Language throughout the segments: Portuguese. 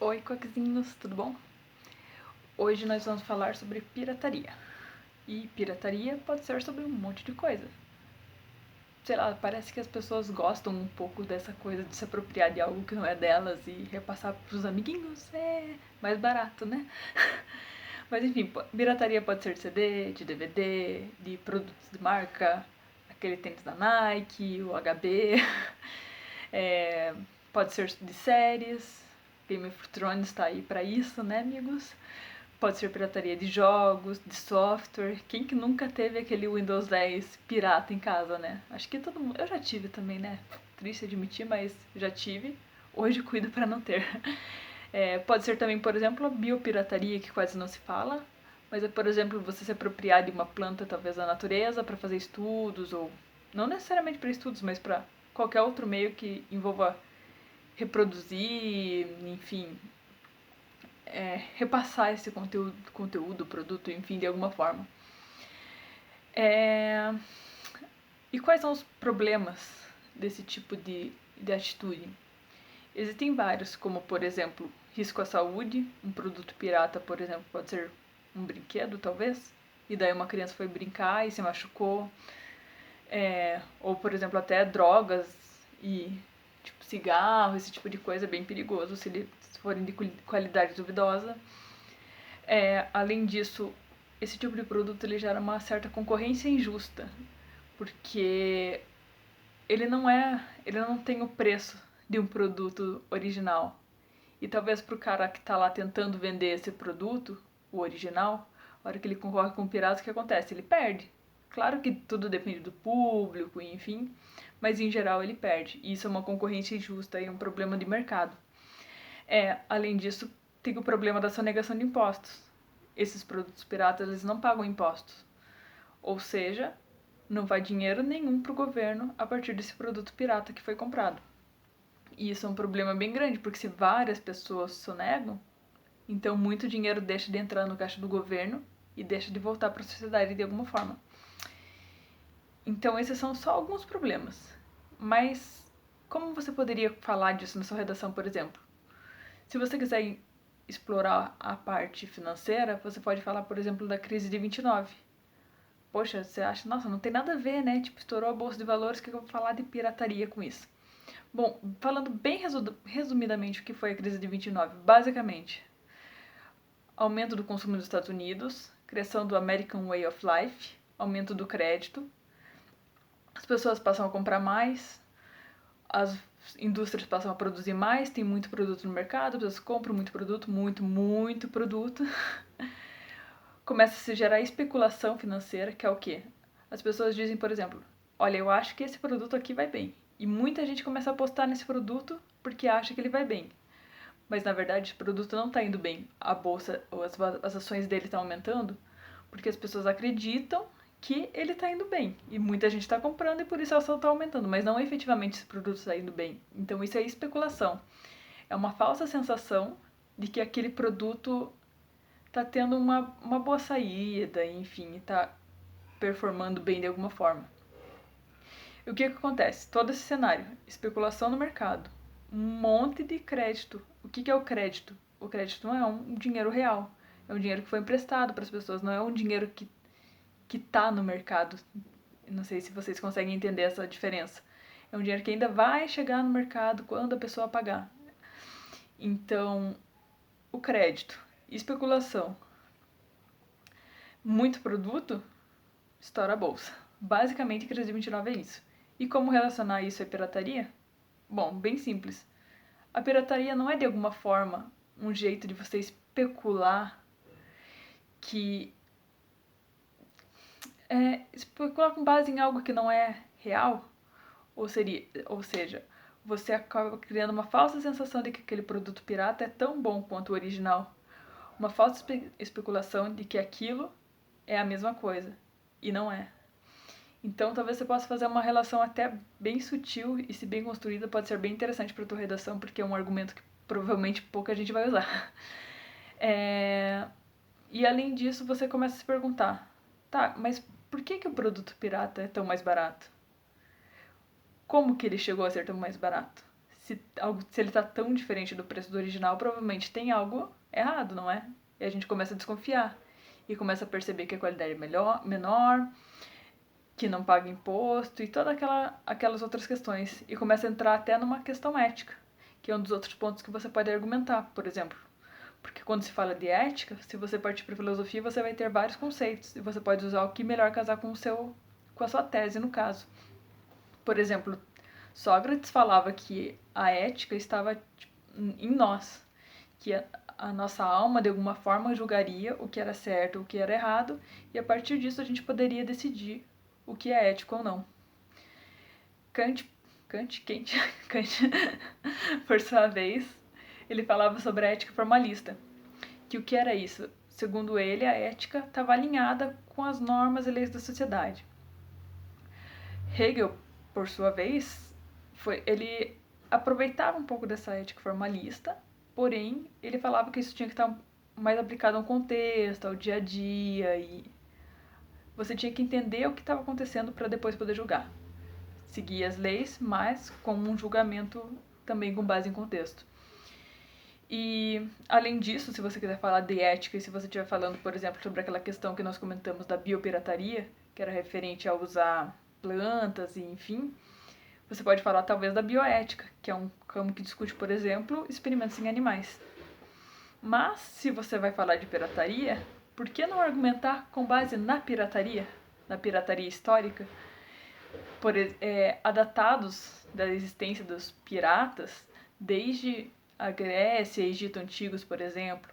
Oi, coquezinhos, tudo bom? Hoje nós vamos falar sobre pirataria. E pirataria pode ser sobre um monte de coisa. Sei lá, parece que as pessoas gostam um pouco dessa coisa de se apropriar de algo que não é delas e repassar pros amiguinhos. É mais barato, né? Mas enfim, pirataria pode ser de CD, de DVD, de produtos de marca, aquele tênis da Nike, o HB. É, pode ser de séries. Game of Thrones tá aí pra isso, né, amigos? Pode ser pirataria de jogos, de software. Quem que nunca teve aquele Windows 10 pirata em casa, né? Acho que todo mundo. Eu já tive também, né? Triste admitir, mas já tive. Hoje cuido para não ter. Pode ser também, por exemplo, a biopirataria, que quase não se fala. Mas é, por exemplo, você se apropriar de uma planta, talvez da natureza, para fazer estudos, ou não necessariamente para estudos, mas para qualquer outro meio que envolva reproduzir, enfim, repassar esse conteúdo, produto, enfim, de alguma forma. E quais são os problemas desse tipo de atitude? Existem vários, como por exemplo, risco à saúde. Um produto pirata, por exemplo, pode ser um brinquedo, talvez, e daí uma criança foi brincar e se machucou. Ou, por exemplo, até drogas e tipo cigarro, esse tipo de coisa é bem perigoso se eles forem de qualidade duvidosa. Além disso, esse tipo de produto ele gera uma certa concorrência injusta, porque ele não tem o preço de um produto original. E talvez para o cara que está lá tentando vender esse produto, o original, a hora que ele concorre com o pirata, o que acontece? Ele perde. Claro que tudo depende do público, enfim, mas em geral ele perde. E isso é uma concorrência injusta e um problema de mercado. Além disso, tem o problema da sonegação de impostos. Esses produtos piratas eles não pagam impostos. Ou seja, não vai dinheiro nenhum para o governo a partir desse produto pirata que foi comprado. E isso é um problema bem grande, porque se várias pessoas sonegam, então muito dinheiro deixa de entrar no caixa do governo e deixa de voltar para a sociedade de alguma forma. Então esses são só alguns problemas. Mas como você poderia falar disso na sua redação, por exemplo? Se você quiser explorar a parte financeira, você pode falar, por exemplo, da crise de 29. Poxa, você acha, nossa, não tem nada a ver, né? Tipo, estourou a bolsa de valores, que eu vou falar de pirataria com isso? Bom, falando bem resumidamente o que foi a crise de 29, basicamente, aumento do consumo nos Estados Unidos, criação do American Way of Life, aumento do crédito, as pessoas passam a comprar mais, as indústrias passam a produzir mais, tem muito produto no mercado, as pessoas compram muito produto, muito produto. Começa a se gerar especulação financeira, que é o quê? As pessoas dizem, por exemplo, olha, eu acho que esse produto aqui vai bem. E muita gente começa a apostar nesse produto porque acha que ele vai bem. Mas na verdade esse produto não está indo bem. A bolsa, ou as ações dele estão aumentando porque as pessoas acreditam que ele está indo bem. E muita gente está comprando e por isso a ação está aumentando. Mas não efetivamente esse produto está indo bem. Então isso é especulação. É uma falsa sensação de que aquele produto tá tendo uma boa saída, enfim, tá performando bem de alguma forma. E o que acontece? Todo esse cenário, especulação no mercado, um monte de crédito. O que é o crédito? O crédito não é um dinheiro real, é um dinheiro que foi emprestado para as pessoas, não é um dinheiro que tá no mercado. Não sei se vocês conseguem entender essa diferença. É um dinheiro que ainda vai chegar no mercado quando a pessoa pagar. Então, o crédito, especulação, muito produto, estoura a bolsa. Basicamente, crise de 29 é isso. E como relacionar isso à pirataria? Bom, bem simples. A pirataria não é de alguma forma um jeito de você especular que especular com base em algo que não é real, ou seja, você acaba criando uma falsa sensação de que aquele produto pirata é tão bom quanto o original, uma falsa especulação de que aquilo é a mesma coisa e não é. Então, talvez você possa fazer uma relação até bem sutil e, se bem construída, pode ser bem interessante para a tua redação, porque é um argumento que provavelmente pouca gente vai usar. E, além disso, você começa a se perguntar, tá, mas por que o produto pirata é tão mais barato? Como que ele chegou a ser tão mais barato? se ele tá tão diferente do preço do original, provavelmente tem algo errado, não é? E a gente começa a desconfiar. E começa a perceber que a qualidade é menor, que não paga imposto e todas aquelas outras questões. E começa a entrar até numa questão ética, que é um dos outros pontos que você pode argumentar, por exemplo. Porque quando se fala de ética, se você partir para filosofia, você vai ter vários conceitos. E você pode usar o que melhor casar com a sua tese, no caso. Por exemplo, Sócrates falava que a ética estava em nós, que a nossa alma de alguma forma julgaria o que era certo, o que era errado, e a partir disso a gente poderia decidir o que é ético ou não. Kant, por sua vez, ele falava sobre a ética formalista, que o que era isso? Segundo ele, a ética estava alinhada com as normas e leis da sociedade. Hegel, por sua vez, ele aproveitava um pouco dessa ética formalista, porém, ele falava que isso tinha que estar mais aplicado a um contexto, ao dia a dia, e você tinha que entender o que estava acontecendo para depois poder julgar. Seguir as leis, mas com um julgamento também com base em contexto. E, além disso, se você quiser falar de ética, e se você estiver falando, por exemplo, sobre aquela questão que nós comentamos da biopirataria, que era referente a usar plantas e enfim, você pode falar talvez da bioética, que é um campo que discute, por exemplo, experimentos em animais. Mas, se você vai falar de pirataria, por que não argumentar com base na pirataria histórica? Há datados da existência dos piratas desde a Grécia e Egito antigos, por exemplo.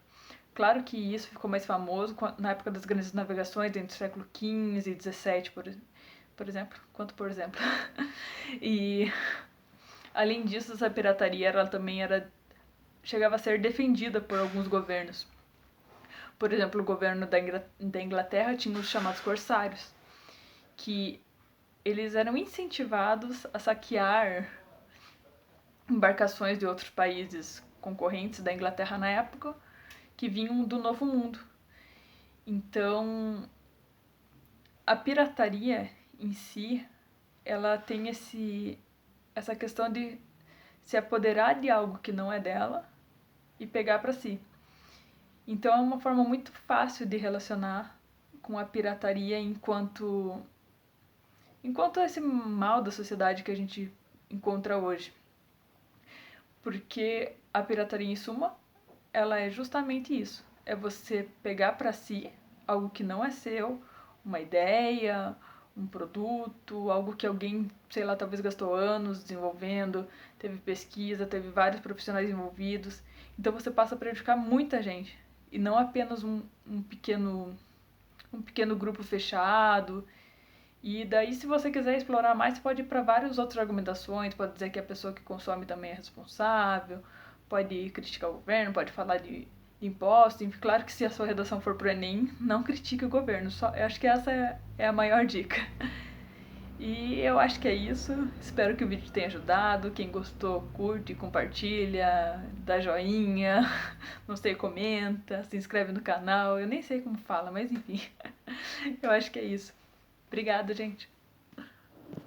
Claro que isso ficou mais famoso na época das grandes navegações entre o século XV e XVII, por exemplo. E, além disso, essa pirataria ela também chegava a ser defendida por alguns governos. Por exemplo, o governo da Inglaterra tinha os chamados corsários, que eles eram incentivados a saquear embarcações de outros países concorrentes da Inglaterra na época, que vinham do Novo Mundo. Então, a pirataria em si, ela tem essa questão de se apoderar de algo que não é dela e pegar para si. Então, é uma forma muito fácil de relacionar com a pirataria enquanto esse mal da sociedade que a gente encontra hoje. Porque a pirataria, em suma, ela é justamente isso. É você pegar para si algo que não é seu, uma ideia, um produto, algo que alguém, sei lá, talvez gastou anos desenvolvendo, teve pesquisa, teve vários profissionais envolvidos. Então você passa a prejudicar muita gente. E não apenas um pequeno grupo fechado. E daí, se você quiser explorar mais, você pode ir para várias outras argumentações, pode dizer que a pessoa que consome também é responsável, pode criticar o governo, pode falar de impostos. Enfim, claro que se a sua redação for pro Enem, não critique o governo. Eu acho que essa é a maior dica. E eu acho que é isso. Espero que o vídeo tenha ajudado. Quem gostou, curte, compartilha, dá joinha, não sei, comenta, se inscreve no canal. Eu nem sei como fala, mas enfim. Eu acho que é isso. Obrigada, gente.